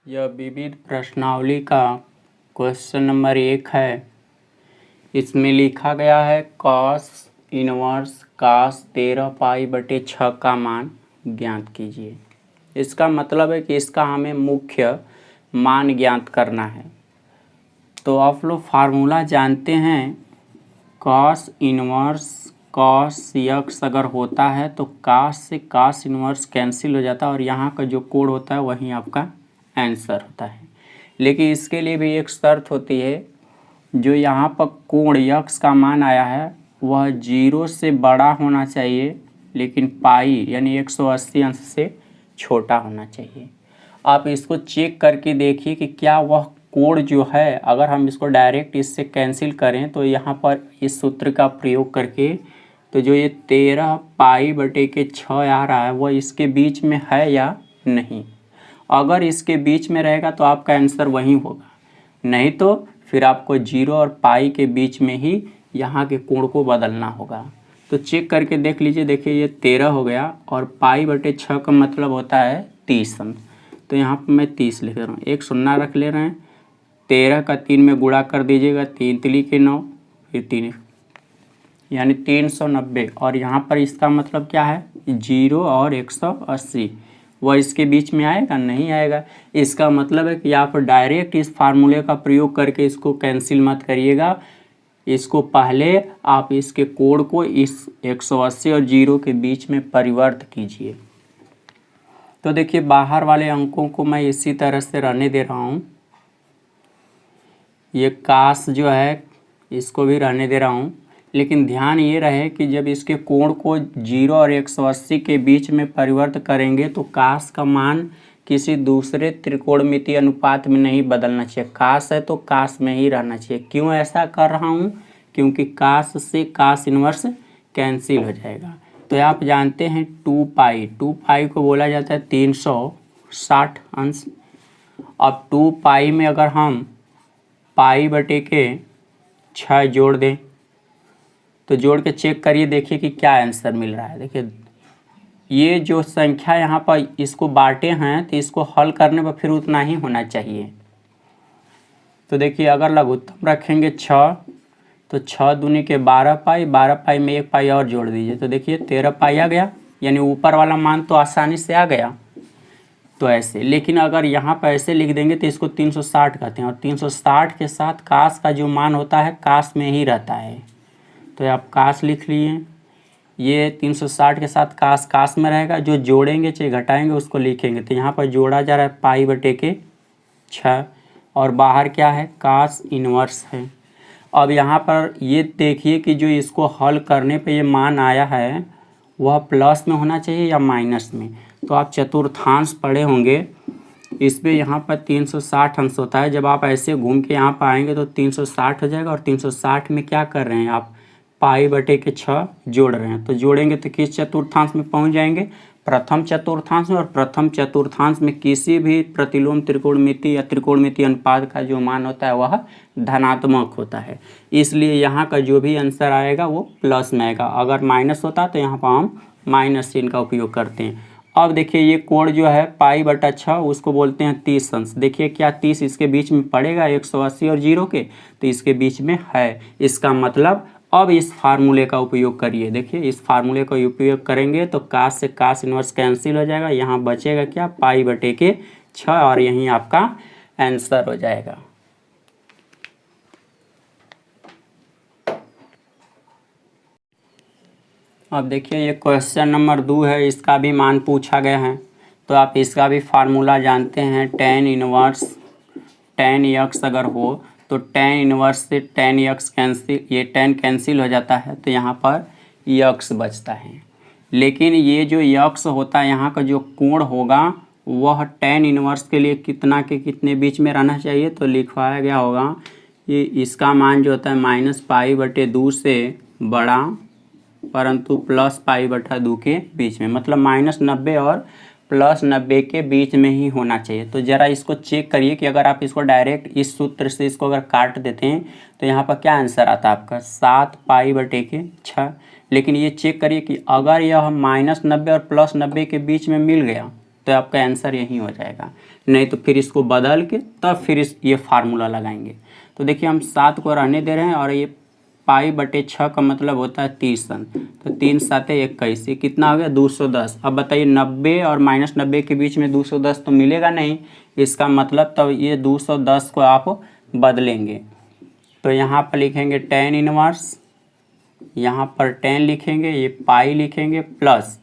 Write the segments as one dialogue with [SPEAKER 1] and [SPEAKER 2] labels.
[SPEAKER 1] यह विविध प्रश्नावली का क्वेश्चन नंबर 1 है। इसमें लिखा गया है कॉस इनवर्स cos 13π/6 का मान ज्ञात कीजिए। इसका मतलब है कि इसका हमें मुख्य मान ज्ञात करना है। तो आप लोग फार्मूला जानते हैं, कॉस इनवर्स cos x अगर होता है तो cos से cos इनवर्स कैंसिल हो जाता है और यहाँ का जो कोड होता है वही आपका आंसर होता है। लेकिन इसके लिए भी एक शर्त होती है, जो यहाँ पर कोण x का मान आया है वह 0 से बड़ा होना चाहिए, लेकिन पाई यानी 180 अंश से छोटा होना चाहिए। आप इसको चेक करके देखिए कि क्या वह कोण जो है, अगर हम इसको डायरेक्ट इससे कैंसिल करें तो यहाँ पर इस सूत्र का प्रयोग करके तो जो ये 13π/6 आ रहा है वह इसके बीच में है या नहीं। अगर इसके बीच में रहेगा तो आपका आंसर वही होगा, नहीं तो फिर आपको 0 और पाई के बीच में ही यहाँ के कोण को बदलना होगा। तो चेक करके देख लीजिए। देखिए ये 13 हो गया और π/6 का मतलब होता है 30 अंश। तो यहाँ पर मैं 30 लिख रहा हूँ, एक शून्य रख ले रहे हैं। 13 का 3 में गुणा कर दीजिएगा, 3 3 के 9, फिर 3 यानी 390। और यहाँ पर इसका मतलब क्या है, 0 और 180, वह इसके बीच में आएगा नहीं आएगा। इसका मतलब है कि आप डायरेक्ट इस फार्मूले का प्रयोग करके इसको कैंसिल मत करिएगा। इसको पहले आप इसके कोण को इस 180 और 0 के बीच में परिवर्त कीजिए। तो देखिए बाहर वाले अंकों को मैं इसी तरह से रहने दे रहा हूँ। ये कास जो है इसको भी रहने दे रहा हूँ, लेकिन ध्यान ये रहे कि जब इसके कोण को 0 और 180 के बीच में परिवर्त करेंगे तो कास का मान किसी दूसरे त्रिकोणमितीय अनुपात में नहीं बदलना चाहिए। कास है तो कास में ही रहना चाहिए। क्यों ऐसा कर रहा हूँ, क्योंकि कास से कास इनवर्स कैंसिल हो जाएगा। तो आप जानते हैं 2π को बोला जाता है 360 अंश। अब 2π में अगर हम π/6 जोड़ दें तो जोड़ के चेक करिए, देखिए कि क्या आंसर मिल रहा है। देखिए ये जो संख्या यहाँ पर इसको बांटे हैं तो इसको हल करने पर फिर उतना ही होना चाहिए। तो देखिए अगर लघुत्तम रखेंगे 6 तो 6 दूनी के 12π, 12π में 1 पाई और जोड़ दीजिए तो देखिए 13π आ गया, यानी ऊपर वाला मान तो आसानी से आ गया। तो ऐसे, लेकिन अगर यहाँ पर ऐसे लिख देंगे तो इसको 360 कहते हैं और 360 के साथ कास का जो मान होता है कास में ही रहता है। तो आप कास लिख लिए, ये 360 के साथ कास में रहेगा। जो जोड़ेंगे चाहे घटाएंगे उसको लिखेंगे। तो यहाँ पर जोड़ा जा रहा है π/6 और बाहर क्या है, कास इनवर्स है। अब यहाँ पर ये देखिए कि जो इसको हल करने पे ये मान आया है वह प्लस में होना चाहिए या माइनस में। तो आप चतुर्थांश पढ़े होंगे, इसमें यहाँ पर 360 अंश होता है। जब आप ऐसे घूम के यहाँ पर आएंगे तो 360 हो जाएगा और 360 में क्या कर रहे हैं आप, π/6 जोड़ रहे हैं। तो जोड़ेंगे तो किस चतुर्थांश में पहुँच जाएंगे, प्रथम चतुर्थांश में। और प्रथम चतुर्थांश में किसी भी प्रतिलोम त्रिकोणमिति या त्रिकोणमितीय अनुपात का जो मान होता है वह धनात्मक होता है। इसलिए यहाँ का जो भी आंसर आएगा वो प्लस में आएगा। अगर माइनस होता तो यहाँ पर हम माइनस चिन्ह का उपयोग करते हैं। अब देखिए ये कोण जो है π/6 उसको बोलते हैं 30 अंश। देखिए क्या 30 इसके बीच में पड़ेगा 180 और 0 के, तो इसके बीच में है। इसका मतलब अब इस फार्मूले का उपयोग करिए। देखिए इस फार्मूले का उपयोग करेंगे तो कास से कास इनवर्स कैंसिल हो जाएगा। यहाँ बचेगा क्या, π/6 और यहीं आपका आंसर हो जाएगा। अब देखिए ये क्वेश्चन नंबर 2 है, इसका भी मान पूछा गया है। तो आप इसका भी फार्मूला जानते हैं, tan इनवर्स tan x अगर हो तो tan इनवर्स से tan x कैंसिल, ये tan कैंसिल हो जाता है तो यहाँ पर x बचता है। लेकिन ये जो x होता है यहाँ का जो कोण होगा वह tan इनवर्स के लिए कितना के कितने बीच में रहना चाहिए, तो लिखवाया गया होगा ये इसका मान जो होता है -π/2 से बड़ा परंतु +π/2 के बीच में, मतलब -90 और +90 के बीच में ही होना चाहिए। तो ज़रा इसको चेक करिए कि अगर आप इसको डायरेक्ट इस सूत्र से इसको अगर काट देते हैं तो यहाँ पर क्या आंसर आता है आपका, 7π/6। लेकिन ये चेक करिए कि अगर यह -90 और +90 के बीच में मिल गया तो आपका आंसर यही हो जाएगा। नहीं तो फिर इसको बदल के तब फिर ये फार्मूला लगाएंगे। तो देखिए हम 7 को रहने दे रहे हैं और ये π/6 का मतलब होता है 30 सन। तो 3 7 21, ये कितना हो गया 210। अब बताइए 90 और -90 के बीच में 210 तो मिलेगा नहीं, इसका मतलब तब ये 210 को आप बदलेंगे। तो यहाँ पर लिखेंगे tan इनवर्स, यहाँ पर tan लिखेंगे, ये पाई लिखेंगे प्लस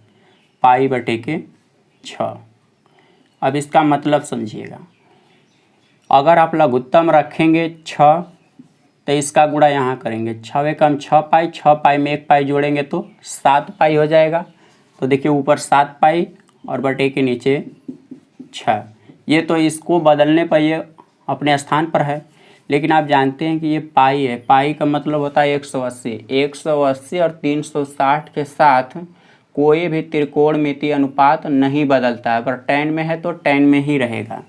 [SPEAKER 1] π/6। अब इसका मतलब समझिएगा, अगर आप लघुत्तम रखेंगे 6 तो इसका गुणा यहाँ करेंगे, 6 कम 6 पाई, 6 पाई में 1 पाई जोड़ेंगे तो 7 पाई हो जाएगा। तो देखिए ऊपर 7 पाई और बटे के नीचे 6। ये तो इसको बदलने पर ये अपने स्थान पर है, लेकिन आप जानते हैं कि ये पाई है, पाई का मतलब होता है 180। 180 और 360 के साथ कोई भी त्रिकोणमितीय अनुपात नहीं बदलता है। अगर tan में है तो tan में ही रहेगा।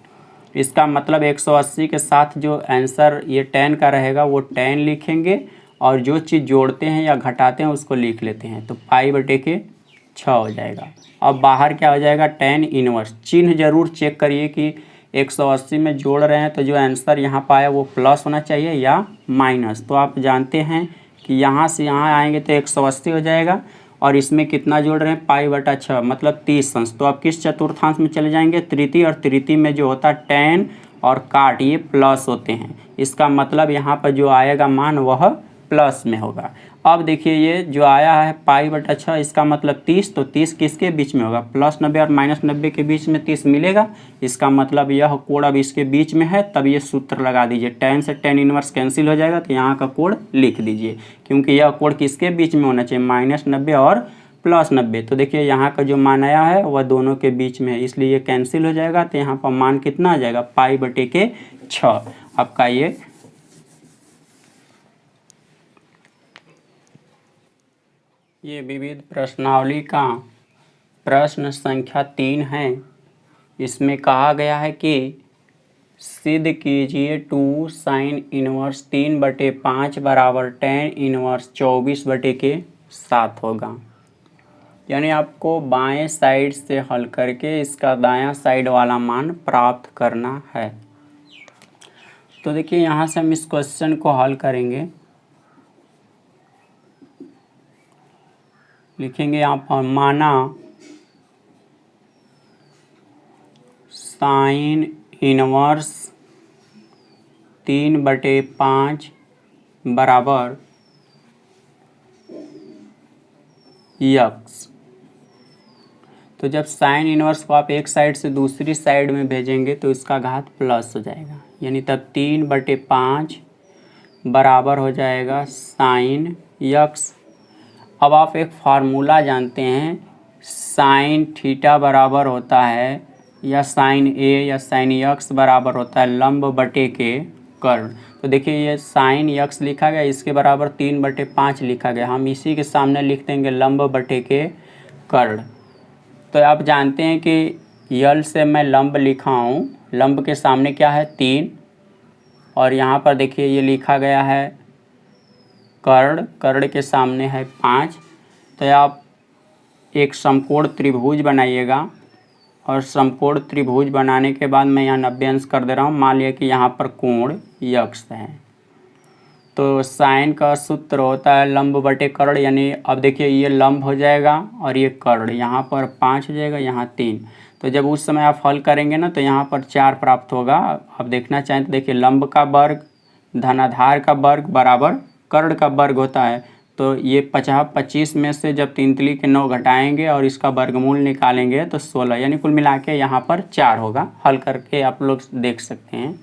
[SPEAKER 1] इसका मतलब 180 के साथ जो आंसर ये tan का रहेगा वो tan लिखेंगे, और जो चीज़ जोड़ते हैं या घटाते हैं उसको लिख लेते हैं। तो π/6 हो जाएगा। अब बाहर क्या हो जाएगा, tan इनवर्स। चिन्ह जरूर चेक करिए कि 180 में जोड़ रहे हैं तो जो आंसर यहाँ पर आया वो प्लस होना चाहिए या माइनस। तो आप जानते हैं कि यहाँ से यहाँ आएंगे तो 180 हो जाएगा, और इसमें कितना जोड़ रहे हैं π/6 मतलब 30 अंश। तो आप किस चतुर्थांश में चले जाएंगे, तृतीय, और तृतीय में जो होता है tan और काट ये प्लस होते हैं। इसका मतलब यहाँ पर जो आएगा मान वह प्लस में होगा। अब देखिए ये जो आया है π/6, इसका मतलब 30, तो 30 किसके बीच में होगा, +90 और -90 के बीच में 30 मिलेगा। इसका मतलब यह कोण अब इसके बीच में है, तब ये सूत्र लगा दीजिए, tan से tan इनवर्स कैंसिल हो जाएगा, तो यहाँ का कोण लिख दीजिए, क्योंकि यह कोण किसके बीच में होना चाहिए, -90 और +90। तो देखिए यहाँ का जो मान आया है वह दोनों के बीच में है, इसलिए ये कैंसिल हो जाएगा। तो यहाँ पर मान कितना आ जाएगा, π/6 आपका ये विविध प्रश्नावली का प्रश्न संख्या 3 है। इसमें कहा गया है कि सिद्ध कीजिए 2 sin इनवर्स 3/5 बराबर tan इनवर्स 24/7 होगा। यानी आपको बाएं साइड से हल करके इसका दायां साइड वाला मान प्राप्त करना है। तो देखिए यहाँ से हम इस क्वेश्चन को हल करेंगे। लिखेंगे यहाँ पर, माना साइन इनवर्स 3/5 बराबर यक्स। तो जब साइन इनवर्स को आप एक साइड से दूसरी साइड में भेजेंगे तो इसका घात प्लस हो जाएगा, यानी तब 3/5 बराबर हो जाएगा साइन यक्स। अब आप एक फार्मूला जानते हैं, साइन थीटा बराबर होता है, या साइन ए या साइन यक्स बराबर होता है लंब बटे के कर्ण। तो देखिए ये साइन यक्स लिखा गया, इसके बराबर 3/5 लिखा गया, हम इसी के सामने लिख देंगे लंब बटे के कर्ण। तो आप जानते हैं कि यल से मैं लंब लिखा हूँ, लंब के सामने क्या है 3, और यहाँ पर देखिए ये लिखा गया है कर्ण, कर्ण के सामने है 5। तो आप एक समकोण त्रिभुज बनाइएगा, और समकोण त्रिभुज बनाने के बाद मैं यहाँ 90 अंश कर दे रहा हूँ। मान लिया कि यहाँ पर कोण यक्स है, तो साइन का सूत्र होता है लंब बटे कर्ण, यानी अब देखिए ये लंब हो जाएगा और ये कर्ण, यहाँ पर 5 हो जाएगा, यहाँ 3। तो जब उस समय आप हल करेंगे ना तो यहाँ पर 4 प्राप्त होगा। अब देखना चाहें तो देखिए लंब का वर्ग धनाधार का वर्ग बराबर कर्ण का वर्ग होता है। तो ये 25 में से जब 3 के 9 घटाएंगे और इसका वर्गमूल निकालेंगे तो 16, यानी कुल मिला के यहाँ पर 4 होगा। हल करके आप लोग देख सकते हैं।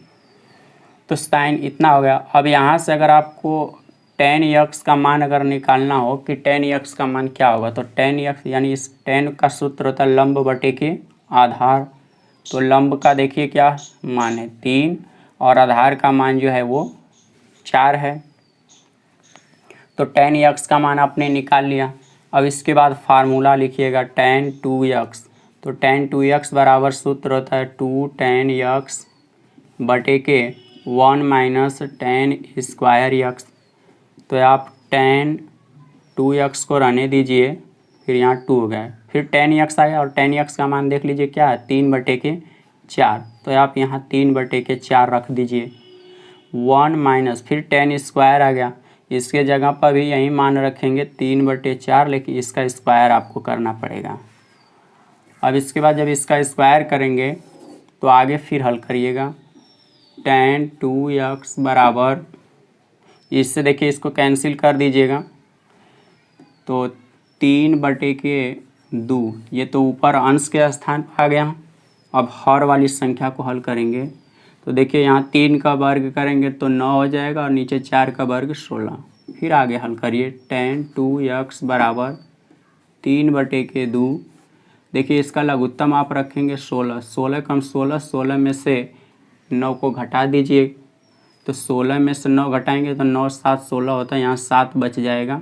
[SPEAKER 1] तो साइन इतना हो गया। अब यहाँ से अगर आपको tan यक्स का मान अगर निकालना हो कि tan यक्स का मान क्या होगा, तो tan यक्स यानी इस tan का सूत्र होता है लंब बटे के आधार। तो लंब का देखिए क्या मान है 3, और आधार का मान जो है वो 4 है। तो tan यक्स का मान आपने निकाल लिया। अब इसके बाद फार्मूला लिखिएगा tan 2x। तो tan 2x बराबर सूत्र होता है 2 tan यक्स बटे के 1 माइनस tan स्क्वायर यक्स। तो आप tan 2x को रहने दीजिए, फिर यहाँ 2 हो गया, फिर tan x आया और tan x का मान देख लीजिए क्या है 3/4। तो आप यहाँ 3/4 रख दीजिए। 1 माइनस फिर tan स्क्वायर आ गया, इसके जगह पर भी यही मान रखेंगे 3/4, लेकिन इसका स्क्वायर आपको करना पड़ेगा। अब इसके बाद जब इसका स्क्वायर करेंगे तो आगे फिर हल करिएगा। tan 2x बराबर, इससे देखिए इसको कैंसिल कर दीजिएगा तो 3/2, ये तो ऊपर अंश के स्थान पर आ गया। अब हर वाली संख्या को हल करेंगे तो देखिए यहाँ 3 का वर्ग करेंगे तो 9 हो जाएगा और नीचे 4 का वर्ग 16। फिर आगे हल करिए। tan 2x बराबर 3/2, देखिए इसका लघुत्तम आप रखेंगे 16, 16 कम 16, 16 में से 9 को घटा दीजिए तो 16 में से 9 घटाएंगे तो 9 7 16 होता है, यहाँ 7 बच जाएगा।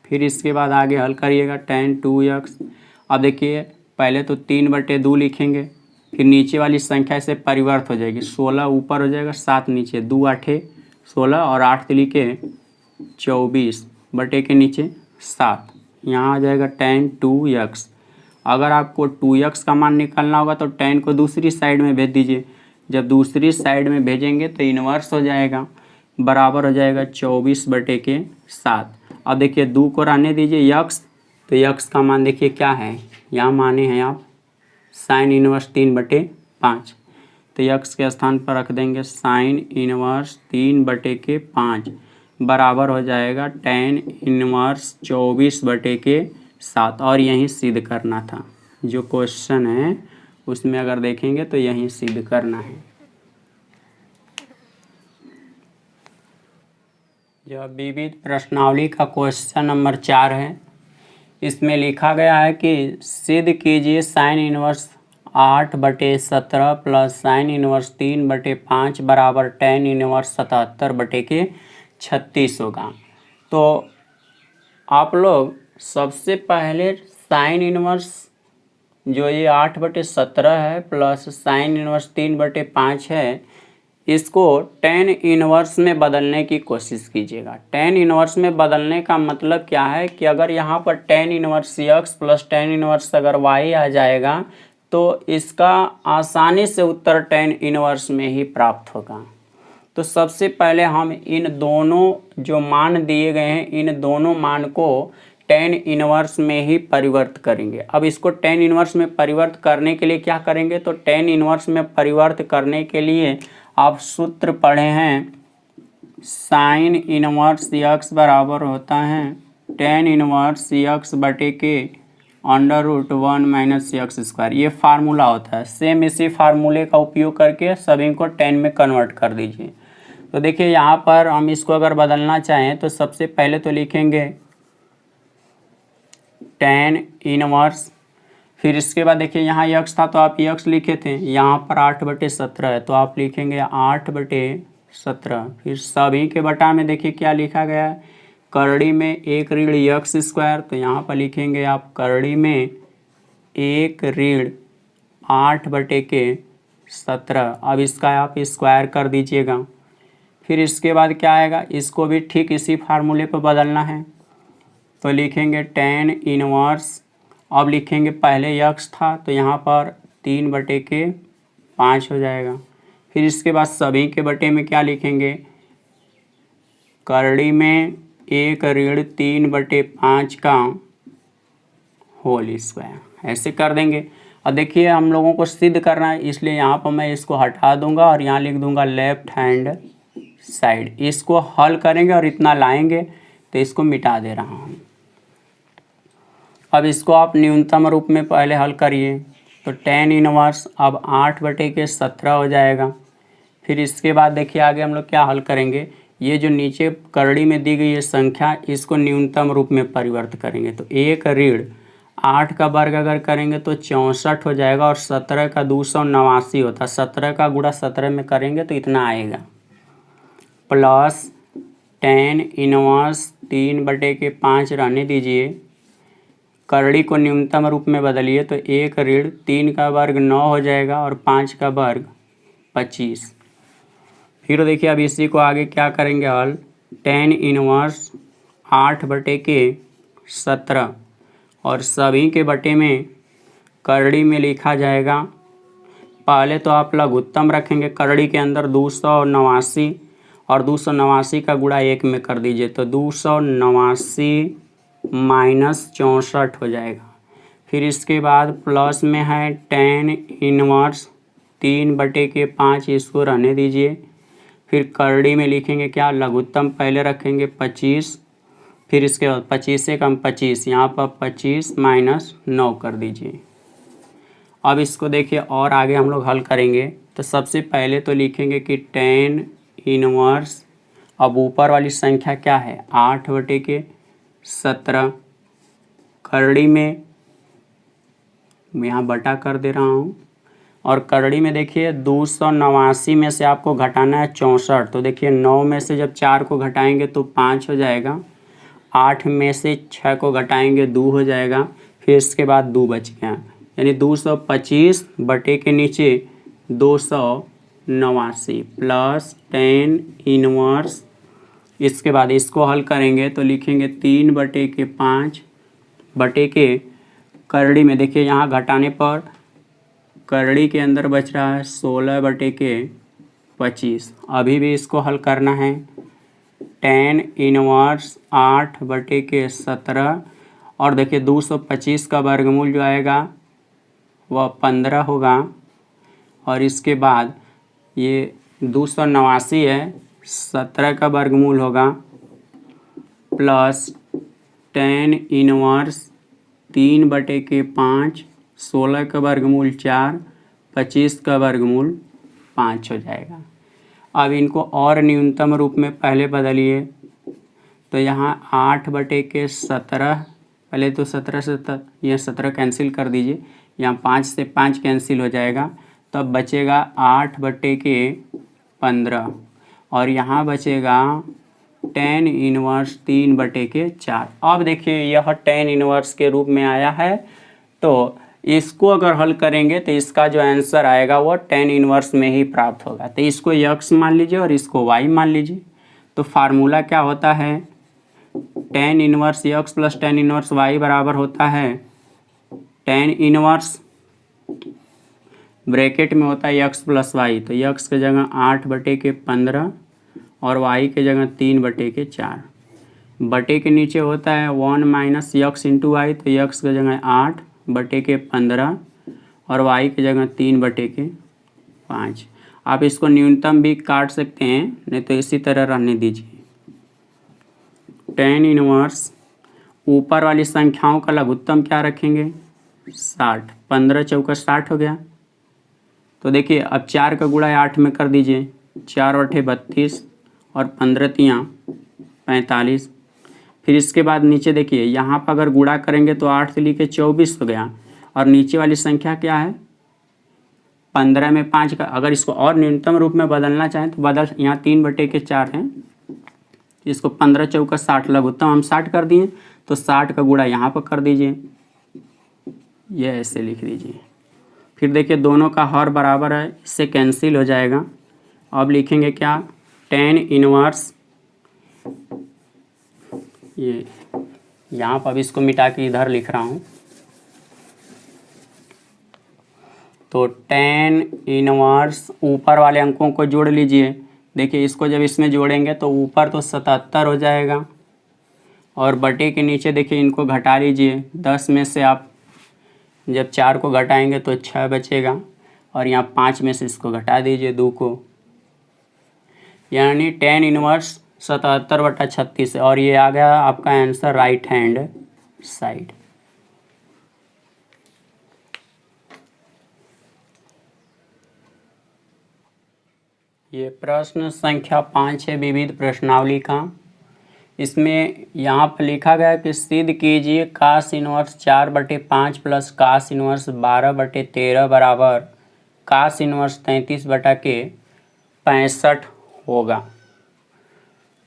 [SPEAKER 1] फिर इसके बाद आगे हल करिएगा tan 2x। अब देखिए पहले तो 3/2 लिखेंगे, फिर नीचे वाली संख्या से परिवर्त हो जाएगी, 16 ऊपर हो जाएगा 7 नीचे, 2 8 16 और 8 लिखे 24 बटे के नीचे 7, यहाँ आ जाएगा tan 2x। अगर आपको 2x का मान निकालना होगा तो tan को दूसरी साइड में भेज दीजिए, जब दूसरी साइड में भेजेंगे तो इन्वर्स हो जाएगा, बराबर हो जाएगा 24/7। अब देखिए 2 को रहने दीजिए x, तो x का मान देखिए क्या है, यहाँ माने हैं आप sin इनवर्स 3/5, तो x के स्थान पर रख देंगे sin इनवर्स 3/5 बराबर हो जाएगा tan इनवर्स 24/7। और यहीं सिद्ध करना था, जो क्वेश्चन है उसमें अगर देखेंगे तो यहीं सिद्ध करना है। यह विविध प्रश्नावली का क्वेश्चन नंबर 4 है। इसमें लिखा गया है कि सिद्ध कीजिए sin inverse 8/17 plus sin inverse 3/5 बराबर tan इनवर्स 77/36 होगा। तो आप लोग सबसे पहले sin इनवर्स जो ये 8/17 है प्लस sin इनवर्स 3/5 है, इसको tan इनवर्स में बदलने की कोशिश कीजिएगा। tan इनवर्स में बदलने का मतलब क्या है कि अगर यहाँ पर tan inverse x plus tan inverse अगर y आ जाएगा तो इसका आसानी से उत्तर tan इनवर्स में ही प्राप्त होगा। तो सबसे पहले हम इन दोनों जो मान दिए गए हैं, इन दोनों मान को tan इनवर्स में ही परिवर्त करेंगे। अब इसको tan इनवर्स में परिवर्त करने के लिए क्या करेंगे, तो tan इनवर्स में परिवर्त करने के लिए आप सूत्र पढ़े हैं, sin इनवर्स x बराबर होता है tan इनवर्स x बटे के √1 माइनस एक्स स्क्वायर, ये फार्मूला होता है। सेम इसी फार्मूले का उपयोग करके सभी को tan में कन्वर्ट कर दीजिए। तो देखिए यहाँ पर हम इसको अगर बदलना चाहें तो सबसे पहले तो लिखेंगे tan इनवर्स, फिर इसके बाद देखिए यहाँ x था तो आप x लिखे थे, यहाँ पर 8/17 है तो आप लिखेंगे 8/17। फिर सभी के बटा में देखिए क्या लिखा गया है, करड़ी में 1 ऋण x स्क्वायर, तो यहाँ पर लिखेंगे आप करड़ी में 1 ऋण 8/17। अब इसका आप स्क्वायर कर दीजिएगा। फिर इसके बाद क्या आएगा, इसको भी ठीक इसी फार्मूले पर बदलना है, तो लिखेंगे tan इनवर्स, अब लिखेंगे पहले x था तो यहाँ पर 3/5 हो जाएगा। फिर इसके बाद सभी के बटे में क्या लिखेंगे, करड़ी में 1 ऋण 3/5 का होल स्क्वायर, ऐसे कर देंगे। और देखिए हम लोगों को सिद्ध करना है, इसलिए यहाँ पर मैं इसको हटा दूंगा और यहाँ लिख दूंगा लेफ्ट हैंड साइड। इसको हल करेंगे और इतना लाएंगे तो इसको मिटा दे रहा हूँ। अब इसको आप न्यूनतम रूप में पहले हल करिए, तो tan इनवर्स अब 8/17 हो जाएगा। फिर इसके बाद देखिए आगे हम लोग क्या हल करेंगे, ये जो नीचे करड़ी में दी गई है संख्या, इसको न्यूनतम रूप में परिवर्त करेंगे। तो 1 ऋण 8 का वर्ग अगर करेंगे तो 64 हो जाएगा और 17 का 289 होता है, 17 का गुणा 17 में करेंगे तो इतना आएगा, प्लस tan इनवर्स 3/5 रहने दीजिए, करड़ी को न्यूनतम रूप में बदलिए तो 1 ऋण 3 का वर्ग 9 हो जाएगा और 5 का वर्ग 25। फिर देखिए अब इसी को आगे क्या करेंगे हल, tan इनवर्स 8/17 और सभी के बटे में करड़ी में लिखा जाएगा। पहले तो आप लघुत्तम रखेंगे, करड़ी के अंदर 289 और 289 का गुणा 1 में कर दीजिए तो 289 माइनस 64 हो जाएगा। फिर इसके बाद प्लस में है tan इनवर्स 3/5, इसको रहने दीजिए। फिर करड़ी में लिखेंगे क्या, लघुत्तम पहले रखेंगे 25, फिर इसके बाद 25 से कम 25, यहाँ पर 25 माइनस 9 कर दीजिए। अब इसको देखिए और आगे हम लोग हल करेंगे तो सबसे पहले तो लिखेंगे कि tan इनवर्स, अब ऊपर वाली संख्या क्या है 8/17, करड़ी में यहाँ बटा कर दे रहा हूँ, और करड़ी में देखिए 289 में से आपको घटाना है 64, तो देखिए 9 में से जब 4 को घटाएंगे तो 5 हो जाएगा, 8 में से 6 को घटाएंगे 2 हो जाएगा, फिर इसके बाद 2 बच गया, यानी 225 बटे के नीचे 289 प्लस tan इनवर्स। इसके बाद इसको हल करेंगे तो लिखेंगे 3/5 बटे के करड़ी में देखिए यहाँ घटाने पर करड़ी के अंदर बच रहा है 16/25। अभी भी इसको हल करना है, tan इनवर्स 8/17 और देखिए 225 का वर्गमूल जो आएगा वह 15 होगा, और इसके बाद ये 289 है 17 का वर्गमूल होगा प्लस tan इनवर्स 3/5, 16 का वर्गमूल 4, 25 का वर्गमूल 5 हो जाएगा। अब इनको और न्यूनतम रूप में पहले बदलिए तो यहाँ 8/17, पहले तो 17 से यह 17 कैंसिल कर दीजिए, यहाँ 5 से 5 कैंसिल हो जाएगा, तब बचेगा 8/15 और यहाँ बचेगा tan इनवर्स 3/4। अब देखिए यह tan इनवर्स के रूप में आया है, तो इसको अगर हल करेंगे तो इसका जो आंसर आएगा वो tan इनवर्स में ही प्राप्त होगा। तो इसको x मान लीजिए और इसको y मान लीजिए। तो फार्मूला क्या होता है, tan inverse x plus tan inverse y बराबर होता है tan इनवर्स ब्रैकेट में होता है x प्लस वाई, तो x के जगह 8/15 और y के जगह 3/4, बटे के नीचे होता है 1 माइनस x इंटू वाई, तो x के जगह 8/15 और y के जगह 3/5। आप इसको न्यूनतम भी काट सकते हैं, नहीं तो इसी तरह रहने दीजिए। tan इनवर्स ऊपर वाली संख्याओं का लघुत्तम क्या रखेंगे 60, 15 चौका 60 हो गया। तो देखिए अब 4 का गुणा 8 में कर दीजिए, 4/8 32 और 15 45। फिर इसके बाद नीचे देखिए यहाँ पर अगर गुणा करेंगे तो 8 से लेके 24 हो गया, और नीचे वाली संख्या क्या है 15 में 5 का, अगर इसको और न्यूनतम रूप में बदलना चाहें तो बदल, यहाँ 3/4 है, इसको 15 चौका 60 लघुत्तम हम 60 कर दिए, तो 60 का गुणा यहाँ पर कर दीजिए, ये ऐसे लिख दीजिए। फिर देखिए दोनों का हर बराबर है, इससे कैंसिल हो जाएगा। अब लिखेंगे क्या tan इनवर्स, ये यहाँ पर अब इसको मिटा के इधर लिख रहा हूँ, तो tan इनवर्स ऊपर वाले अंकों को जोड़ लीजिए। देखिए इसको जब इसमें जोड़ेंगे तो ऊपर तो 77 हो जाएगा, और बटे के नीचे देखिए इनको घटा लीजिए, 10 में से आप जब 4 को घटाएंगे तो 6 बचेगा, और यहाँ 5 में से इसको घटा दीजिए 2 को, यानी tan इनवर्स 77/36, और ये आ गया आपका आंसर राइट हैंड साइड। ये प्रश्न संख्या 5 है विविध प्रश्नावली का। इसमें यहाँ पर लिखा गया कि सिद्ध कीजिए cos inverse 4/5 plus cos inverse 12/13 बराबर cos इनवर्स 33/65 होगा।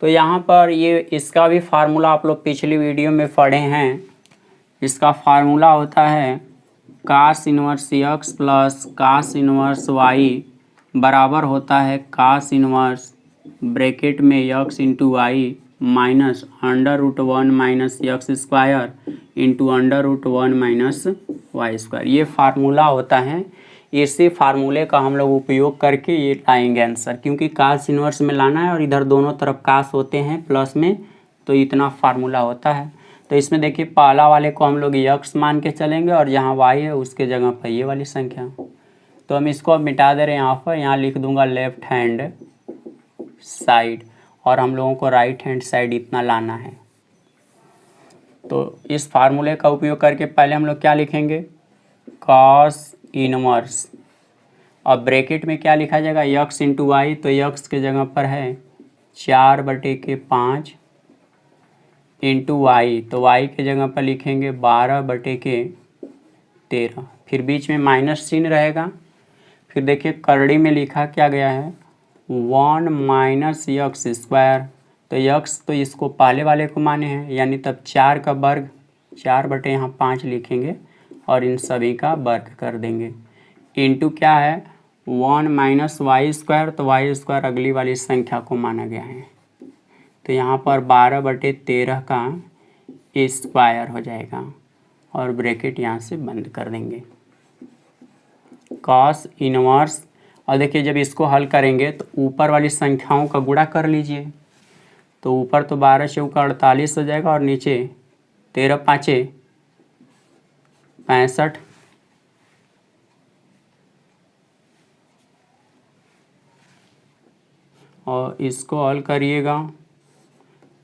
[SPEAKER 1] तो यहाँ पर ये इसका भी फार्मूला आप लोग पिछली वीडियो में पढ़े हैं। इसका फार्मूला होता है cos inverse x plus cos inverse y बराबर होता है cos इनवर्स ब्रैकेट में x into y minus √1 minus x square into √1 minus y square. ये फार्मूला होता है, इसी फार्मूले का हम लोग उपयोग करके ये लाएंगे आंसर, क्योंकि कास इन्वर्स में लाना है और इधर दोनों तरफ कास होते हैं प्लस में, तो इतना फार्मूला होता है। तो इसमें देखिए पहला वाले को हम लोग यक्स मान के चलेंगे और जहाँ वाई है उसके जगह पर ये वाली संख्या। तो हम इसको अब मिटा दे रहे हैं यहाँ पर, यहाँ लिख दूंगा लेफ्ट हैंड साइड और हम लोगों को राइट हैंड साइड इतना लाना है। तो इस फार्मूले का उपयोग करके पहले हम लोग क्या लिखेंगे, कॉस इनवर्स, अब ब्रैकेट में क्या लिखा जाएगा, यक्स इंटू वाई, तो यक्स के जगह पर है 4/5 इंटू वाई, तो वाई के जगह पर लिखेंगे 12/13, फिर बीच में माइनस चिन्ह रहेगा। फिर देखिए करड़ी में लिखा क्या गया है 1 माइनस यक्स स्क्वायर, तो यक्स तो इसको पहले वाले को माने हैं, यानी तब 4 का वर्ग, 4/5 लिखेंगे और इन सभी का वर्ग कर देंगे, इंटू क्या है 1 माइनस वाई स्क्वायर, तो वाई स्क्वायर अगली वाली संख्या को माना गया है, तो यहाँ पर 12/13 का स्क्वायर हो जाएगा और ब्रैकेट यहाँ से बंद कर देंगे। कॉस इनवर्स, और देखिए जब इसको हल करेंगे तो ऊपर वाली संख्याओं का गुणा कर लीजिए, तो ऊपर तो 12 चौका 48 हो जाएगा और नीचे 13 पाँचे 65, और इसको हल करिएगा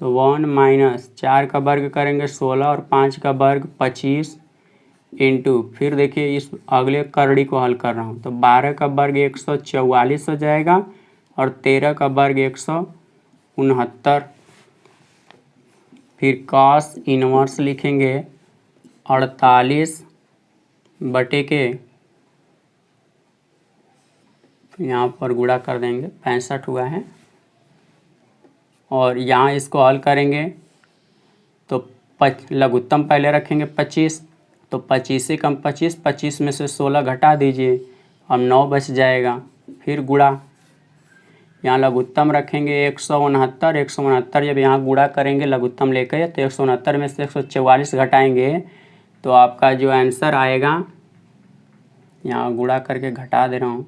[SPEAKER 1] तो 1 माइनस 4 का वर्ग करेंगे 16 और 5 का वर्ग 25 इंटू, फिर देखिए इस अगले करड़ी को हल कर रहा हूँ, तो 12 का वर्ग 144 हो जाएगा और 13 का वर्ग 169, फिर कॉस इनवर्स लिखेंगे 48/, यहाँ पर गुणा कर देंगे 65 हुआ है, और यहाँ इसको हल करेंगे तो लघुत्तम पहले रखेंगे 25, तो 25 से कम 25, 25 में से 16 घटा दीजिए, अब 9 बच जाएगा, फिर गुणा, यहाँ लघुत्तम रखेंगे 169, 169 जब यहाँ गुणा करेंगे लघुत्तम लेकर तो 169 में से 144 घटाएंगे तो आपका जो आंसर आएगा, यहाँ गुणा करके घटा दे रहा हूँ,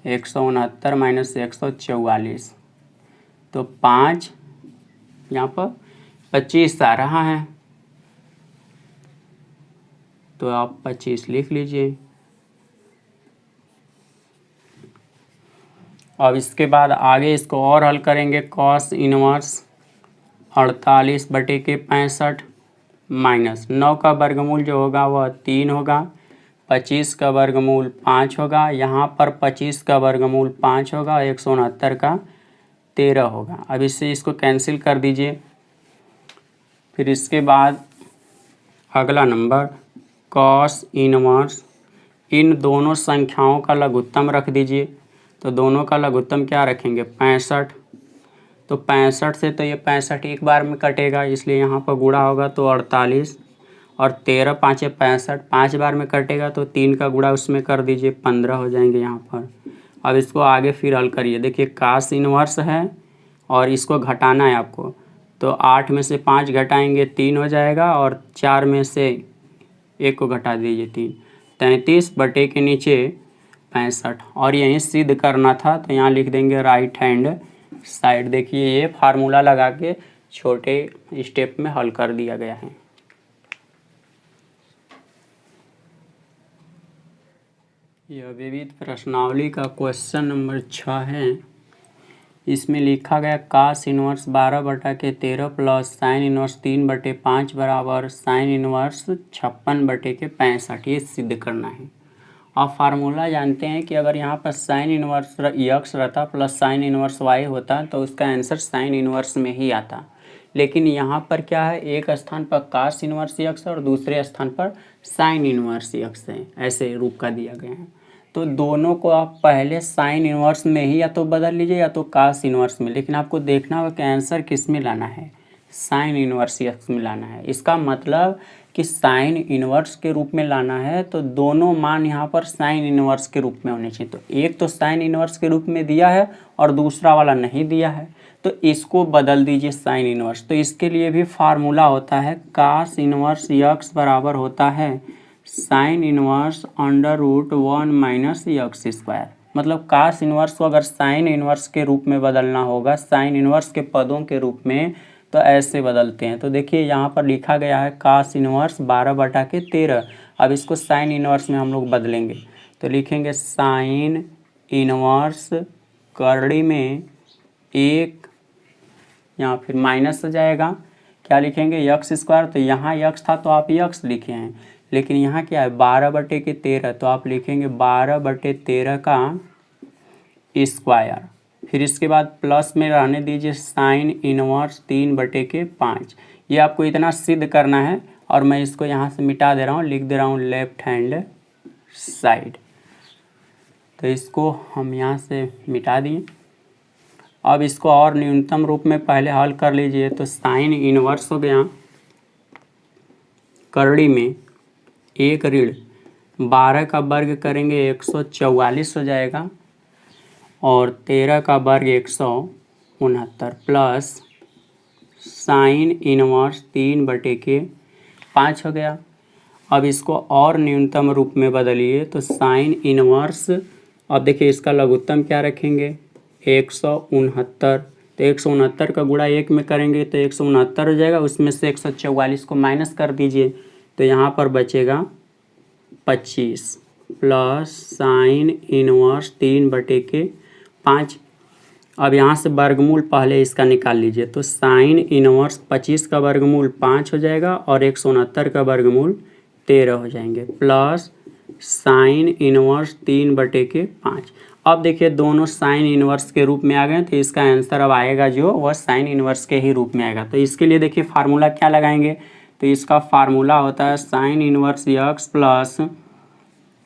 [SPEAKER 1] 169 माइनस 144, तो 5 यहाँ पर 25 आ रहा है, तो आप 25 लिख लीजिए। अब इसके बाद आगे इसको और हल करेंगे, कॉस इनवर्स 48/65 माइनस 9 का वर्गमूल जो होगा वह 3 होगा, 25 का वर्गमूल 5 होगा, यहाँ पर 25 का वर्गमूल 5 होगा, 169 का 13 होगा। अब इससे इसको कैंसिल कर दीजिए। फिर इसके बाद अगला नंबर कॉस इनवर्स, इन दोनों संख्याओं का लघुत्तम रख दीजिए, तो दोनों का लघुत्तम क्या रखेंगे 65, तो 65 से तो ये 65 एक बार में कटेगा, इसलिए यहाँ पर गुणा होगा तो 48 और 13 5 65 5 बार में कटेगा, तो 3 का गुणा उसमें कर दीजिए 15 हो जाएंगे यहाँ पर। अब इसको आगे फिर हल करिए, देखिए कास इनवर्स है और इसको घटाना है आपको, तो 8 में से 5 घटाएंगे 3 हो जाएगा और 4 में से 1 को घटा दीजिए 3, 33 के नीचे 65, और यहीं सिद्ध करना था तो यहाँ लिख देंगे राइट हैंड साइड। देखिए ये फार्मूला लगा के छोटे स्टेप में हल कर दिया गया है। यह विविध प्रश्नावली का क्वेश्चन नंबर 6 है। इसमें लिखा गया कास इनवर्स 12/13 प्लस साइन इनवर्स 3/5 बराबर साइन इनवर्स 56/65, ये सिद्ध करना है। आप फार्मूला जानते हैं कि अगर यहाँ पर साइन इनवर्स यक्स रहता प्लस साइन इनवर्स वाई होता तो उसका आंसर साइन इनवर्स में ही आता, लेकिन यहाँ पर क्या है, एक स्थान पर कास इनवर्स यक्स और दूसरे स्थान पर साइन इनवर्स यक्स है, ऐसे रूप का दिया गया है। तो दोनों को आप पहले साइन इनवर्स में ही या तो बदल लीजिए या तो कास इनवर्स में, लेकिन आपको देखना होगा कि आंसर किस में लाना है, साइन इनवर्स यक्स में लाना है। इसका मतलब कि साइन इनवर्स के रूप में लाना है तो दोनों मान यहाँ पर साइन इनवर्स के रूप में होने चाहिए। तो एक तो साइन इनवर्स के रूप में दिया है और दूसरा वाला नहीं दिया है, तो इसको बदल दीजिए साइन इनवर्स। तो इसके लिए भी फार्मूला होता है कास इनवर्स यक्स बराबर होता है sine inverse under root 1 minus x square. मतलब कास इनवर्स को अगर साइन इनवर्स के रूप में बदलना होगा, साइन इनवर्स के पदों के रूप में, तो ऐसे बदलते हैं। तो देखिए यहाँ पर लिखा गया है कास इनवर्स 12/13। अब इसको साइन इनवर्स में हम लोग बदलेंगे तो लिखेंगे साइन इनवर्स करड़ी में 1, यहाँ फिर माइनस हो जाएगा, क्या लिखेंगे यक्स स्क्वायर। तो यहाँ यक्स था तो आप यक्स लिखे हैं, लेकिन यहाँ क्या है 12/13, तो आप लिखेंगे 12/13 का स्क्वायर। फिर इसके बाद प्लस में रहने दीजिए साइन इनवर्स 3/5। ये आपको इतना सिद्ध करना है और मैं इसको यहाँ से मिटा दे रहा हूँ, लिख दे रहा हूँ लेफ्ट हैंड साइड। तो इसको हम यहाँ से मिटा दिए। अब इसको और न्यूनतम रूप में पहले हल कर लीजिए। तो साइन इनवर्स हो गया करड़ी में 1 ऋण 12 का वर्ग करेंगे 144 हो जाएगा, और 13 का वर्ग 169 प्लस साइन इनवर्स 3/5 हो गया। अब इसको और न्यूनतम रूप में बदलिए तो साइन इनवर्स, अब देखिए इसका लघुत्तम क्या रखेंगे 169। तो 169 का गुणा 1 में करेंगे तो 169 हो जाएगा, उसमें से 144 को माइनस कर दीजिए तो यहाँ पर बचेगा 25 प्लस साइन इनवर्स 3/5। अब यहाँ से वर्गमूल पहले इसका निकाल लीजिए तो साइन इनवर्स 25 का वर्गमूल 5 हो जाएगा और 169 का वर्गमूल 13 हो जाएंगे, प्लस साइन इनवर्स 3/5। अब देखिए दोनों साइन इनवर्स के रूप में आ गए, तो इसका आंसर अब आएगा जो वह साइन इनवर्स के ही रूप में आएगा। तो इसके लिए देखिए फार्मूला क्या लगाएंगे, तो इसका फार्मूला होता है sine inverse x plus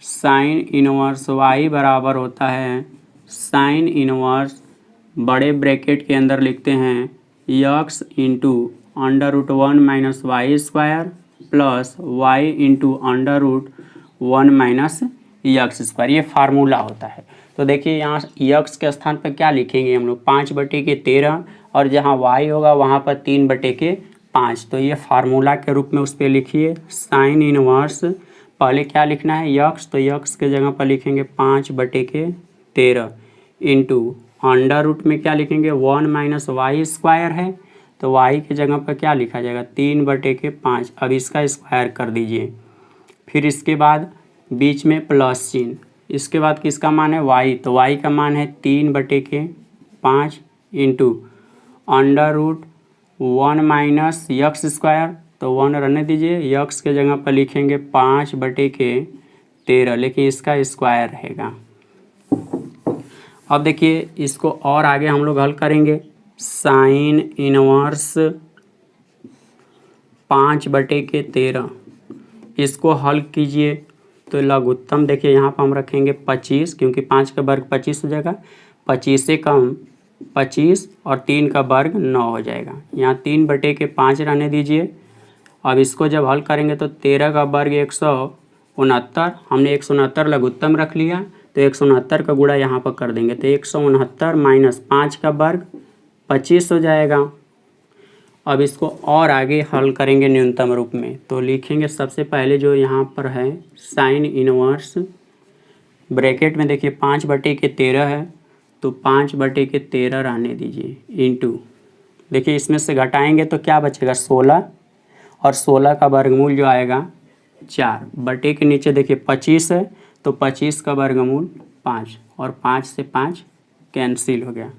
[SPEAKER 1] sine inverse y बराबर होता है साइन इनवर्स, बड़े ब्रैकेट के अंदर लिखते हैं x into under root 1 minus y square plus y into under root 1 minus x square. ये फार्मूला होता है। तो देखिए यहाँ यक्स के स्थान पर क्या लिखेंगे हम लोग 5/13, और जहाँ वाई होगा वहाँ पर 3/5। तो ये फार्मूला के रूप में उस पर लिखिए साइन इनवर्स, पहले क्या लिखना है यक्स, तो यक्स के जगह पर लिखेंगे 5/13 इंटू अंडर रूट में क्या लिखेंगे 1 माइनस वाई स्क्वायर है, तो वाई की जगह पर क्या लिखा जाएगा 3/5। अब इसका स्क्वायर कर दीजिए, फिर इसके बाद बीच में प्लस चिन्ह, इसके बाद किसका मान है वाई, तो वाई का मान है 3/5 into under root 1 minus x square, तो 1 रहने दीजिए, यक्स के जगह पर लिखेंगे 5/13, लेकिन इसका स्क्वायर रहेगा। अब देखिए इसको और आगे हम लोग हल करेंगे साइन इनवर्स 5/13, इसको हल कीजिए तो लघुत्तम देखिए यहाँ पर हम रखेंगे 25, क्योंकि 5 का वर्ग 25 हो जाएगा, 25 से कम 25 और 3 का वर्ग 9 हो जाएगा, यहाँ 3/5 रहने दीजिए। अब इसको जब हल करेंगे तो 13 का वर्ग 169, हमने 169 लघुत्तम रख लिया तो 169 का गुणा यहाँ पर कर देंगे तो 169 माइनस 5 का वर्ग 25 हो जाएगा। अब इसको और आगे हल करेंगे न्यूनतम रूप में, तो लिखेंगे सबसे पहले जो यहाँ पर है साइन इनवर्स, ब्रैकेट में देखिए 5/13 है तो 5/13 रहने दीजिए इंटू, देखिए इसमें से घटाएंगे तो क्या बचेगा 16, और 16 का वर्गमूल जो आएगा 4, बटे के नीचे देखिए 25 है तो 25 का वर्गमूल 5, और 5 से 5 कैंसिल हो गया।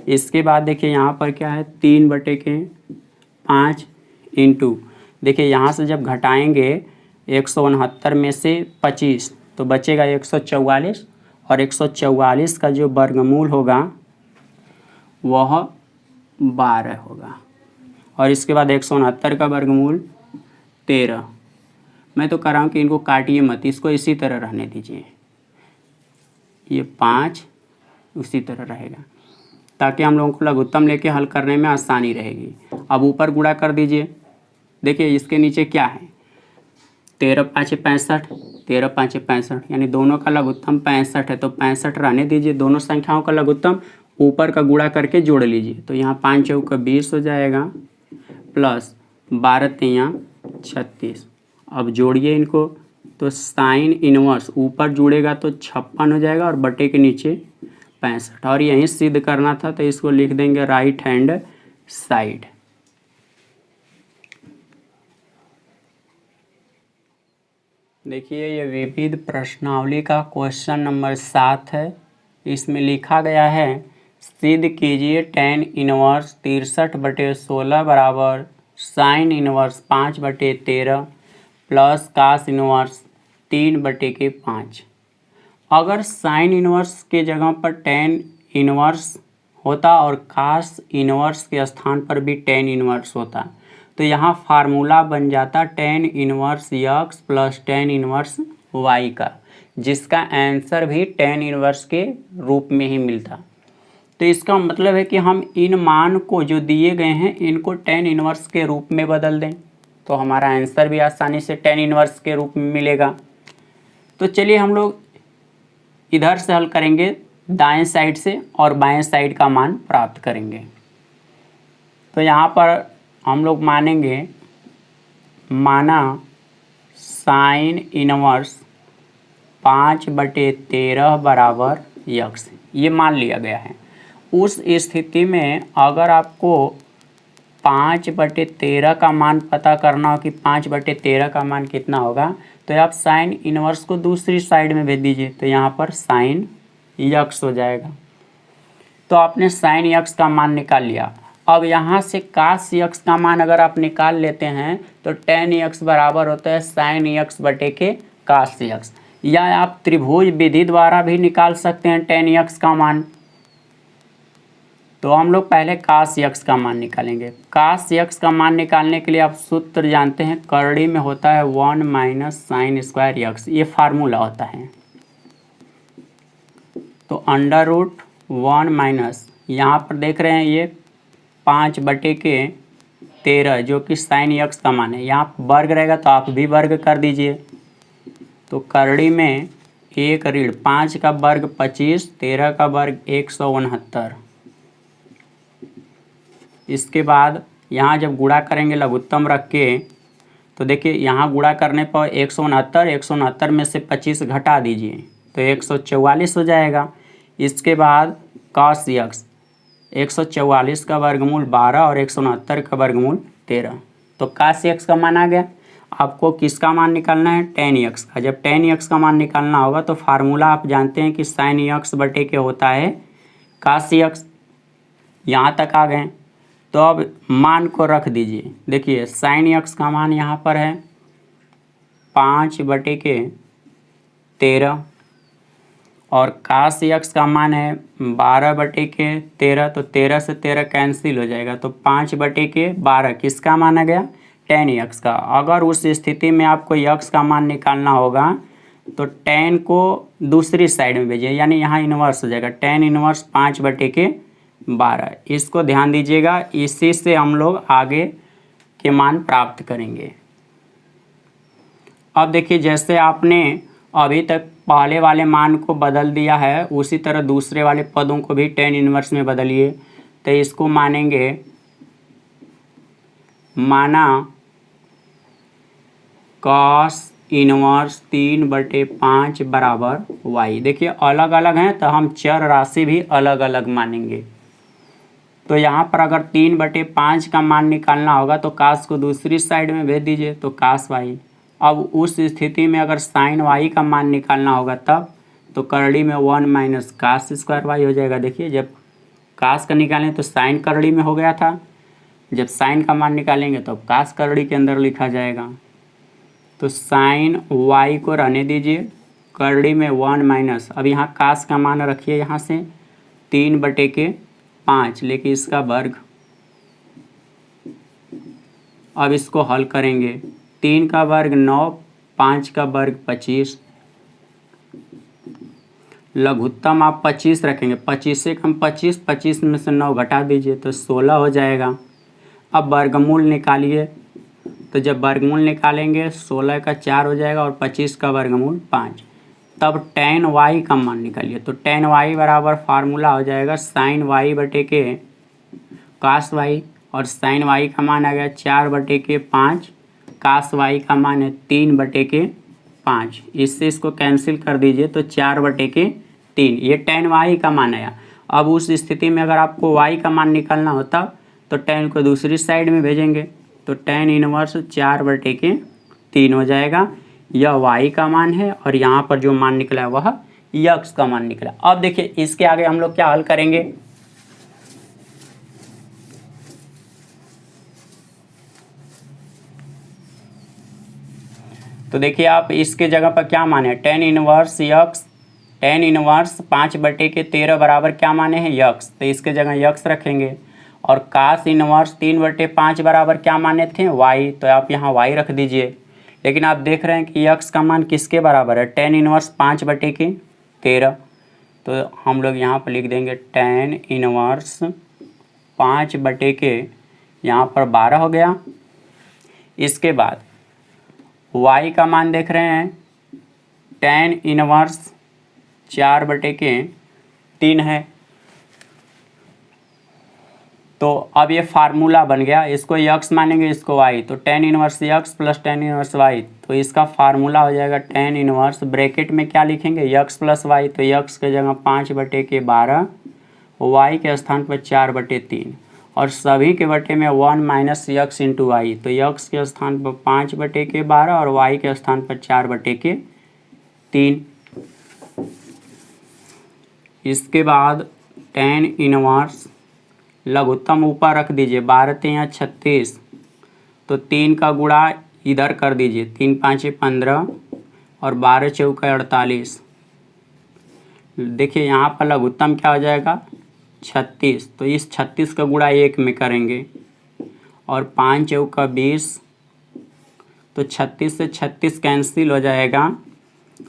[SPEAKER 1] इसके बाद देखिए यहाँ पर क्या है 3/5 इंटू, देखिए यहाँ से जब घटाएंगे 169 में से 25 तो बचेगा 144, और 144 का जो वर्गमूल होगा वह 12 होगा, और इसके बाद 169 का वर्गमूल 13। मैं तो कह रहा हूँ कि इनको काटिए मत, इसको इसी तरह रहने दीजिए, ये 5 उसी तरह रहेगा ताकि हम लोगों को लघुत्तम लेके हल करने में आसानी रहेगी। अब ऊपर गुणा कर दीजिए। देखिए इसके नीचे क्या है, 13 पाँचे 65, 13 पाँचे 65, यानी दोनों का लघुत्तम 65 है, तो 65 रहने दीजिए। दोनों संख्याओं का लघुत्तम ऊपर का गुणा करके जोड़ लीजिए। तो यहाँ 5 चौका 20 हो जाएगा, प्लस 12 तियाँ 36। अब जोड़िए इनको, तो साइन इनवर्स ऊपर जुड़ेगा तो 56 हो जाएगा और बटे के नीचे 65, और यहीं सिद्ध करना था तो इसको लिख देंगे राइट हैंड साइड। देखिए ये विविध प्रश्नावली का क्वेश्चन नंबर 7 है। इसमें लिखा गया है सिद्ध कीजिए tan इनवर्स 63/16 बराबर sine inverse 5/13 plus cos inverse 3/5। अगर साइन इनवर्स के जगह पर tan इनवर्स होता और कास इनवर्स के स्थान पर भी tan इनवर्स होता तो यहाँ फार्मूला बन जाता tan inverse x plus tan inverse y का, जिसका आंसर भी tan इनवर्स के रूप में ही मिलता। तो इसका मतलब है कि हम इन मान को जो दिए गए हैं इनको tan इनवर्स के रूप में बदल दें तो हमारा आंसर भी आसानी से tan इनवर्स के रूप में मिलेगा। तो चलिए हम लोग इधर से हल करेंगे दाएं साइड से और बाएं साइड का मान प्राप्त करेंगे। तो यहाँ पर हम लोग मानेंगे, माना साइन इनवर्स 5/13 बराबर x, ये मान लिया गया है। उस स्थिति में अगर आपको 5/13 का मान पता करना हो कि 5/13 का मान कितना होगा, तो आप साइन इनवर्स को दूसरी साइड में भेज दीजिए, तो यहाँ पर साइन x हो जाएगा। तो आपने साइन x का मान निकाल लिया। अब यहाँ से कास x का मान अगर आप निकाल लेते हैं तो tan x बराबर होता है साइन x बटे के कास x, या आप त्रिभुज विधि द्वारा भी निकाल सकते हैं tan x का मान। तो हम लोग पहले कास x का मान निकालेंगे। कास x का मान निकालने के लिए आप सूत्र जानते हैं, करड़ी में होता है 1 माइनस साइन स्क्वायर x, ये फार्मूला होता है। तो अंडर रूट 1 माइनस, यहाँ पर देख रहे हैं ये 5/13 जो कि साइन x का मान है, यहाँ वर्ग रहेगा तो आप भी वर्ग कर दीजिए। तो करड़ी में 1 ऋण 5 का वर्ग 25, 13 का वर्ग 169। इसके बाद यहाँ जब गुणा करेंगे लघुत्तम रख के, तो देखिए यहाँ गुणा करने पर 169 में से 25 घटा दीजिए तो 144 हो जाएगा। इसके बाद cos x 144 का वर्गमूल 12 और 169 का वर्गमूल 13, तो cos x का मान आ गया। आपको किसका मान निकालना है, tan x का। जब tan x का मान निकालना होगा तो फार्मूला आप जानते हैं कि sin x बटे के होता है cos x। यहाँ तक आ गए तो अब मान को रख दीजिए। देखिए sin x का मान यहाँ पर है 5/13 और cos x का मान है 12/13, तो 13 से 13 कैंसिल हो जाएगा, तो 5/12 किसका मान आ गया, tan x का। अगर उस स्थिति में आपको x का मान निकालना होगा तो tan को दूसरी साइड में भेजिए, यानी यहाँ इन्वर्स हो जाएगा tan इन्वर्स 5/12। इसको ध्यान दीजिएगा, इसी से हम लोग आगे के मान प्राप्त करेंगे। अब देखिए जैसे आपने अभी तक पहले वाले मान को बदल दिया है, उसी तरह दूसरे वाले पदों को भी tan इनवर्स में बदलिए। तो इसको मानेंगे, माना cos इनवर्स 3/5 बराबर y। देखिए अलग अलग हैं तो हम चर राशि भी अलग अलग मानेंगे। तो यहाँ पर अगर 3/5 का मान निकालना होगा तो cos को दूसरी साइड में भेज दीजिए, तो cos y। अब उस स्थिति में अगर साइन y का मान निकालना होगा तब, तो करड़ी में 1 माइनस कास स्क्वायर y हो जाएगा। देखिए जब कास का निकालें तो साइन करड़ी में हो गया था, जब साइन का मान निकालेंगे तो कास करड़ी के अंदर लिखा जाएगा। तो साइन y को रहने दीजिए, करड़ी में 1 माइनस, अब यहाँ कास का मान रखिए यहाँ से 3/5, लेकिन इसका वर्ग। अब इसको हल करेंगे, 3 का वर्ग 9, 5 का वर्ग 25। लघुत्तम आप 25 रखेंगे, 25 से कम 25, 25 में से 9 घटा दीजिए तो 16 हो जाएगा। अब वर्गमूल निकालिए, तो जब वर्गमूल निकालेंगे 16 का 4 हो जाएगा और 25 का वर्गमूल 5। तब tan y का मान निकालिए, तो tan y बराबर फार्मूला हो जाएगा sin y बटे के cos y, और sin y का मान आ गया 4 बटे के 5, cos y का मान है 3 बटे के 5। इससे इसको कैंसिल कर दीजिए तो 4 बटे के 3, ये tan y का मान आया। अब उस स्थिति में अगर आपको y का मान निकालना होता तो tan को दूसरी साइड में भेजेंगे, तो tan इनवर्स 4 बटे के 3 हो जाएगा। यह y का मान है और यहाँ पर जो मान निकला है वह x का मान निकला। अब देखिए इसके आगे हम लोग क्या हल करेंगे, तो देखिए आप इसके जगह पर क्या मान है, tan inverse x, tan inverse 5 बटे के 13 बराबर क्या माने हैं x, तो इसके जगह x रखेंगे। और cos इनवर्स 3 बटे 5 बराबर क्या माने थे y, तो आप यहाँ y रख दीजिए। लेकिन आप देख रहे हैं कि x का मान किसके बराबर है, tan इनवर्स 5 बटे के 13, तो हम लोग यहाँ पर लिख देंगे tan इनवर्स 5 बटे के यहाँ पर 12 हो गया। इसके बाद y का मान देख रहे हैं tan इनवर्स 4 बटे के 3 है, तो अब ये फार्मूला बन गया, इसको x मानेंगे इसको y, तो tan inverse x plus tan inverse y, तो इसका फार्मूला हो जाएगा tan इनवर्स, ब्रैकेट में क्या लिखेंगे x प्लस y, तो x के जगह 5 बटे के 12, y के स्थान पर 4 बटे 3, और सभी के बटे में 1 माइनस x इंटू वाई, तो x के स्थान पर 5 बटे के 12 और y के स्थान पर 4 बटे के 3। इसके बाद tan इनवर्स लघुत्तम ऊपर रख दीजिए, 12 3 36, तो 3 का गुणा इधर कर दीजिए, 3 5 15 और 12 चौका 48। देखिए यहाँ पर लघुत्तम क्या हो जाएगा 36, तो इस 36 का गुणा 1 में करेंगे, और 5 चौका 20, तो 36 से 36 कैंसिल हो जाएगा।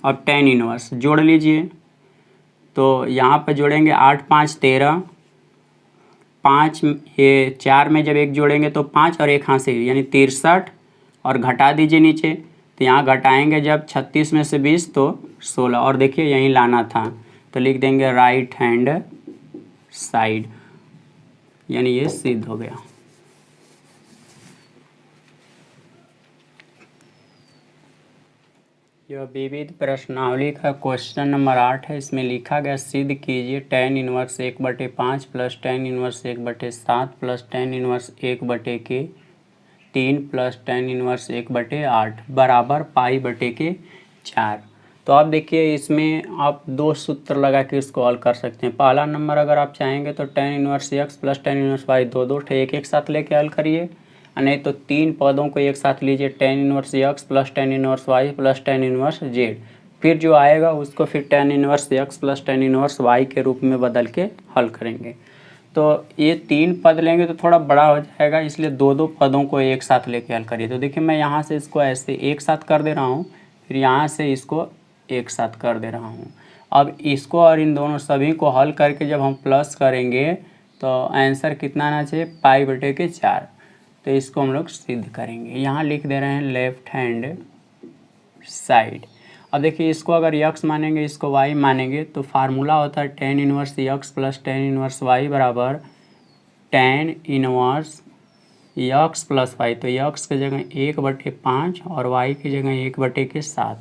[SPEAKER 1] और tan इनवर्स जोड़ लीजिए, तो यहाँ पर जोड़ेंगे 8 5 13, 5 ये 4 में जब 1 जोड़ेंगे तो 5 और 1 हासिल यानी 63, और घटा दीजिए नीचे, तो यहाँ घटाएंगे जब 36 में से 20 तो 16, और देखिए यहीं लाना था तो लिख देंगे राइट हैंड साइड, यानी ये सिद्ध हो गया। यह विविध प्रश्नावली का क्वेश्चन नंबर 8 है। इसमें लिखा गया सिद्ध कीजिए tan inverse 1/5 plus tan inverse 1/7 plus tan inverse 1/3 plus tan inverse 1/8 बराबर पाई बटे के 4। तो आप देखिए इसमें आप दो सूत्र लगा के इसको हल कर सकते हैं। पहला नंबर अगर आप चाहेंगे तो tan inverse x plus tan inverse y दो एक साथ लेके हल करिए, नहीं तो 3 पदों को एक साथ लीजिए, tan inverse x plus tan inverse y plus tan inverse z, फिर जो आएगा उसको फिर tan inverse x plus tan inverse y के रूप में बदल के हल करेंगे। तो ये 3 पद लेंगे तो थोड़ा बड़ा हो जाएगा, इसलिए दो पदों को एक साथ लेके हल करिए। तो देखिए मैं यहाँ से इसको ऐसे एक साथ कर दे रहा हूँ, फिर यहाँ से इसको एक साथ कर दे रहा हूँ। अब इसको और इन दोनों सभी को हल करके जब हम प्लस करेंगे तो आंसर कितना आना चाहिए पाई बटे के 4। तो इसको हम लोग सिद्ध करेंगे। यहाँ लिख दे रहे हैं लेफ्ट हैंड साइड। अब देखिए इसको अगर x मानेंगे इसको y मानेंगे तो फार्मूला होता है tan inverse x plus tan inverse y बराबर tan inverse x plus y, तो x के जगह 1/5 और y की जगह 1/7,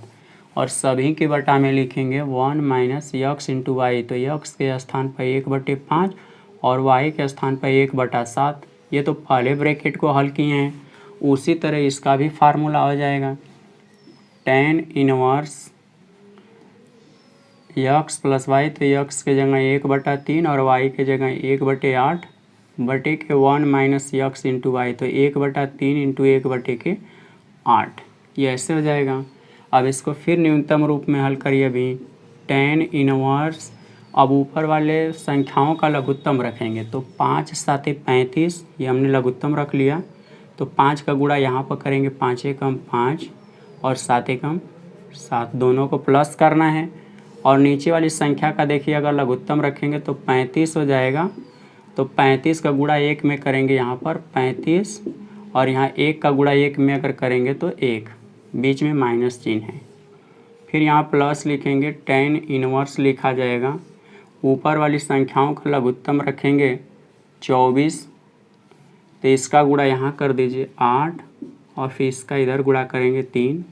[SPEAKER 1] और सभी के बटा में लिखेंगे 1 माइनस x इंटू वाई, तो x के स्थान पर 1/5 और y के स्थान पर 1/7। ये तो पहले ब्रैकेट को हल किए हैं, उसी तरह इसका भी फार्मूला हो जाएगा tan inverse x plus y, तो x के जगह 1/3 और y के जगह 1/8 बटे के 1 माइनस x इंटू वाई, तो 1/3 इंटू 1/8, ये ऐसे हो जाएगा। अब इसको फिर न्यूनतम रूप में हल करिए अभी tan इनवर्स, अब ऊपर वाले संख्याओं का लघुत्तम रखेंगे, तो 5 7 35, ये हमने लघुत्तम रख लिया, तो 5 का गुणा यहाँ पर करेंगे 5 एकम 5 और 7 एकम 7, दोनों को प्लस करना है, और नीचे वाली संख्या का देखिए अगर लघुत्तम रखेंगे तो 35 हो जाएगा। तो 35 का गुणा 1 में करेंगे यहाँ पर 35, और यहाँ 1 का गुणा 1 में अगर करेंगे तो 1, बीच में माइनस चिन्ह है। फिर यहाँ प्लस लिखेंगे, tan इनवर्स लिखा जाएगा। ऊपर वाली संख्याओं का लघुत्तम रखेंगे 24, तो इसका गुणा यहाँ कर दीजिए 8, और फिर इसका इधर गुणा करेंगे 3,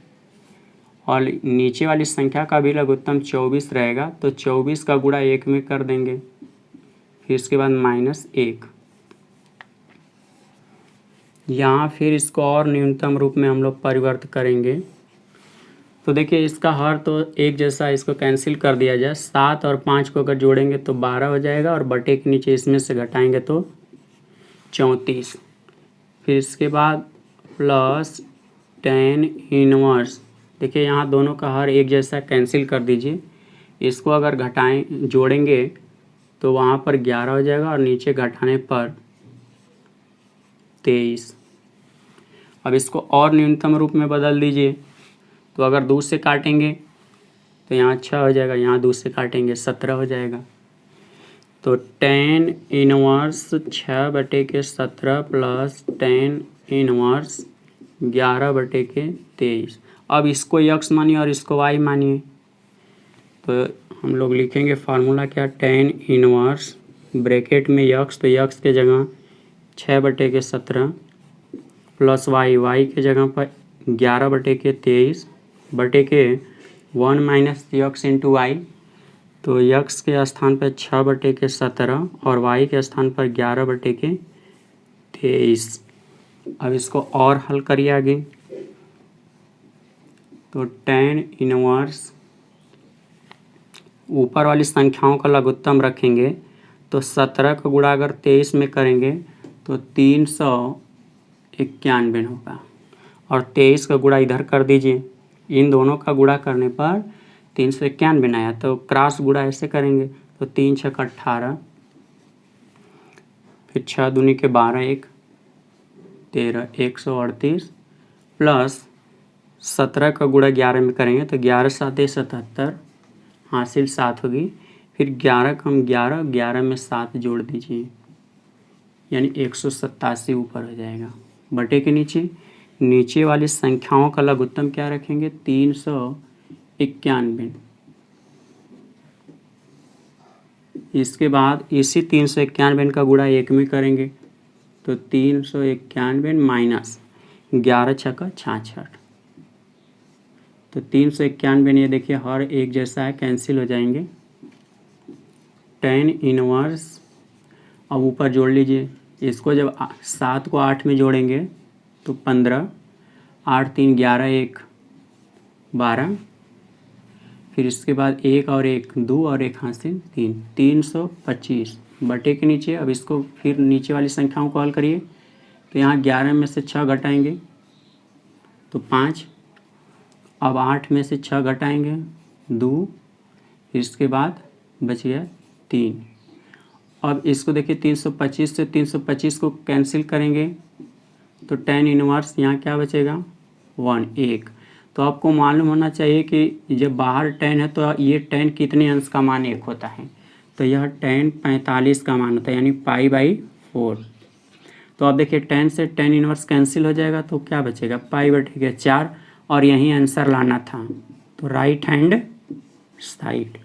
[SPEAKER 1] और नीचे वाली संख्या का भी लघुत्तम 24 रहेगा, तो 24 का गुणा 1 में कर देंगे, फिर इसके बाद -1। यहाँ फिर इसको और न्यूनतम रूप में हम लोग परिवर्तित करेंगे। तो देखिए इसका हर तो एक जैसा, इसको कैंसिल कर दिया जाए। 7 और 5 को अगर जोड़ेंगे तो 12 हो जाएगा, और बटे के नीचे इसमें से घटाएंगे तो 34। फिर इसके बाद प्लस tan इनवर्स, देखिए यहाँ दोनों का हर एक जैसा कैंसिल कर दीजिए। इसको अगर घटाएं जोड़ेंगे तो वहाँ पर 11 हो जाएगा, और नीचे घटाने पर 23। अब इसको और न्यूनतम रूप में बदल दीजिए। तो अगर 2 से काटेंगे तो यहाँ 6 हो जाएगा, यहाँ 2 से काटेंगे 17 हो जाएगा। तो tan inverse 6/17 plus tan inverse 11/23। अब इसको x मानिए और इसको y मानिए। तो हम लोग लिखेंगे फार्मूला क्या, tan इनवर्स ब्रैकेट में x, तो x के जगह 6/17 प्लस y के जगह पर 11/23 बटे के 1 माइनस x इंटू वाई। तो x के स्थान पर 6/17 और y के स्थान पर 11/23। अब इसको और हल करिए आगे। तो tan इनवर्स ऊपर वाली संख्याओं का लघुत्तम रखेंगे, तो 17 का गुणा अगर 23 में करेंगे तो 391 होगा, और 23 का गुणा इधर कर दीजिए। इन दोनों का गुणा करने पर 391 आया। तो क्रॉस गुणा ऐसे करेंगे, तो 3 × 18, फिर 6 दूनी के 12, 1 13, 138 प्लस 17 का गुणा 11 में करेंगे तो 11 × 7 = 77, हासिल 7 होगी। फिर 11 कम 11, 11 में 7 जोड़ दीजिए, यानी 187 ऊपर हो जाएगा। बटे के नीचे वाली संख्याओं का लघुत्तम क्या रखेंगे, 391। इसके बाद इसी 391 का गुणा 1 में करेंगे, तो 391 माइनस 11 × 6 = 66। तो 391 ये देखिए हर एक जैसा है, कैंसिल हो जाएंगे। tan इनवर्स अब ऊपर जोड़ लीजिए। इसको जब 7 को 8 में जोड़ेंगे तो 15, 8 3 11, 1 12, फिर इसके बाद 1 और 1 2 और 1 हासिल 3, 325 बटे के नीचे। अब इसको फिर नीचे वाली संख्याओं को हल करिए। तो यहाँ 11 में से 6 घटाएंगे तो 5, अब 8 में से 6 घटाएंगे 2, फिर इसके बाद बच गया 3। अब इसको देखिए 325 से 325 को कैंसिल करेंगे तो tan इनवर्स यहाँ क्या बचेगा, 1। तो आपको मालूम होना चाहिए कि जब बाहर tan है तो ये tan कितने अंश का मान 1 होता है। तो यह tan 45 का मान होता है, यानी π/4। तो अब देखिए tan से tan इनवर्स कैंसिल हो जाएगा, तो क्या बचेगा, π/4, और यहीं आंसर लाना था। तो राइट हैंड साइड।